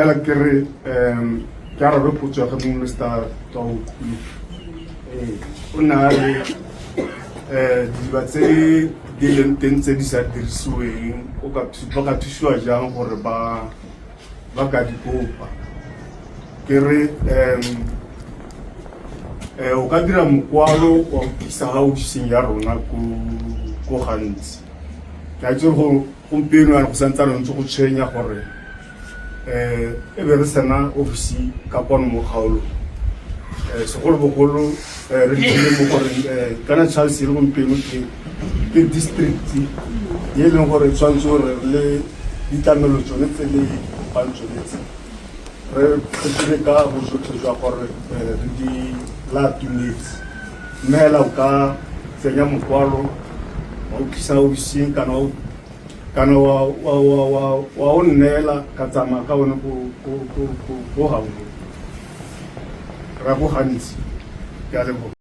La kere ke a re potso ga mo Mr. Tau o na le diba tse di leng teng tse di sa dirisiweng o ka thusiwa jang gore ba ka di kopa kere o ka dira mokwalo wa kisa ga ofising ya rona ko gantsi ka itse go gompieno go santsane ntse go tshwenya gore e be re sena ofisi ka kwano mo kgaolo segolobogolo re tlile mo gore kana Charles le gompieno ke district e leng gore tshwanetse gore le ditlamelo tsone tse le pantsonetse re dire ka bojotlhe jwa gore re di latumetse mme hela o ka tsenya mokwalo wa o tlisa ofising kana wa o nnela ka tsamaya ka one go gaolo ra go gantsi ke a leboga.